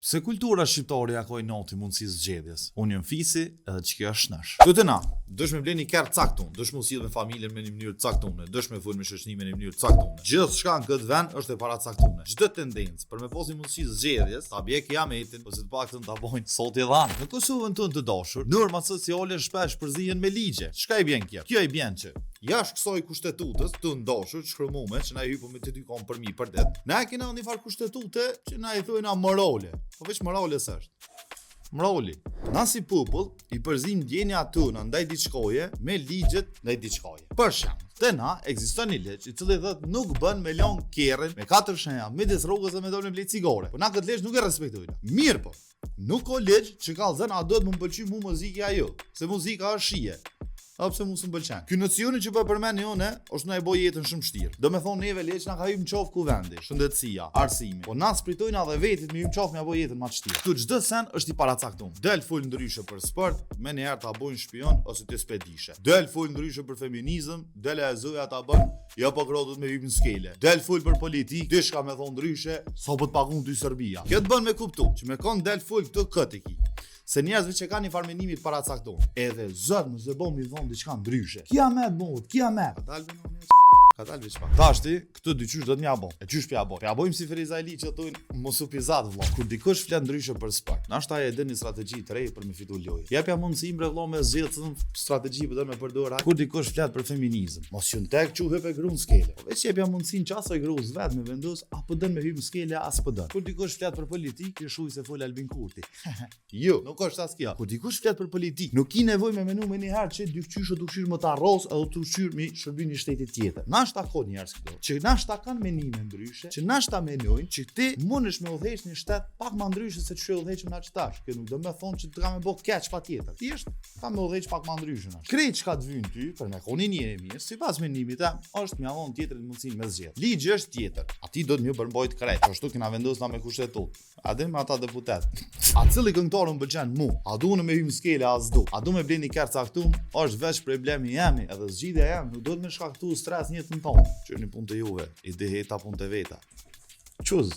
Se kultura shqiptare ja ka noti mundësisë zgjedhjes. Unë jam fisi edhe çka është nash. Këtë na, dosh me bleni kart caktun, dosh me usill me familjen me një mënyrë caktuar, dosh me fol me shoqërinë me një mënyrë caktuar. Gjithçka në këtë vend është e paracaktuar. Çdo tendencë për me posi mundësisë zgjedhjes, ta bie kiametin ose të paktën ta bojnë sot e dhanë. Në Kosovën tonë të dashur, normat sociale shpesh përzihen me ligje. Çka i bën kjo? Kjo i bën që jashtë kësaj kushtetutës të ndashur shkruame që na i hypo me të dy kom për mi për det. Na e kena një farë kushtetute që na i thojna morale. Po veç morale s'është. Morali. Na si popull i përzim ndjenja tona ndaj diçkaje me ligjet ndaj diçkaje. Për shembull, te na ekziston një ligj i cili thotë nuk bën me lëng kerrin me 4 shenja midis rrugës dhe me dorë blej cigare. Po na këtë ligj nuk e respektojnë. Mirë po. Nuk ka ligj që ka zënë a do të më pëlqy mu muzika ajo, se muzika është shije. Apo pse mos më pëlqen. Ky nocioni që po përmend unë është na e bë jetën shumë vështirë. Do me thonë neve leç na ka hyrë në çoft ku vendi, shëndetësia, arsimi. Po na spritojnë edhe vetit me hyrë në çoft me bë jetën më të vështirë. Tu çdo sen është i paracaktuar. Del fol ndryshe për sport, më në herë ta bojnë shpion ose të spedishe. Del fol ndryshe për feminizëm, del e zoja ta bën, jo po grodhët me hyrë në skele. Del fol për politikë, dishka me thonë ndryshe, sa po të pagun ty Serbia. Kjo të bën me kuptu, që me kon del fol këtë këtë ki. Se njerëzve që kanë një farë menimi të paracaktuar. Edhe zot mos e bëm mi von diçka ndryshe. Kiamet mod, kiamet. Ka dalë çfarë? Tashti, këtë dy qysh do të mja bën. E qysh pja bën? Ja bojmë si Feriza Ali që thonë mos u pizat vëlla. Kur dikush flet ndryshe për sport, nashta e dën një strategji të re për me fitu lojë. Japja mundësi bre vëlla me zgjedhën strategji për të me përdor. Kur dikush flet për feminizëm, mos ju tek quhet e gruan skele. Po veç japja mundësinë çasoj gruas vet me vendos apo dën me hyrë në skele as po dën. Kur dikush flet për politikë, shuj se fol Albin Kurti. Jo, nuk është as kjo. Kur dikush flet për politikë, nuk ki nevojë me menu me një herë që dyqysh më ta rros edhe të ushqyr mi shërbim një shteti tjetër. Nashta ka njerëz këto, që nashta kanë menime ndryshe, që nashta menojnë që ti mundesh me udhëheq në shtet pak më ndryshe se ç'u udhëheqëm na çtash. Kjo nuk do të thonë që të kam me bë keq patjetër. Thjesht kam me udhëheq pak më ndryshe nash. Krejt çka të vyn ty për me konin një e mirë, sipas menimit tam, është mjafton tjetër mundsinë me zgjedh. Ligji është tjetër. Ati do të më përmbajt krejt. Ashtu kena vendosur na me kushtetut. A dhe me ata deputet. A cili këngëtar më pëlqen mu? A duhen me hym skele as do? A du me bleni kart caktum? Është veç problemi jemi, edhe zgjidhja jam, nuk do të më shkaktu stres në jetën tonë. Që një punë të juve, ide heta punë të veta. Çuz.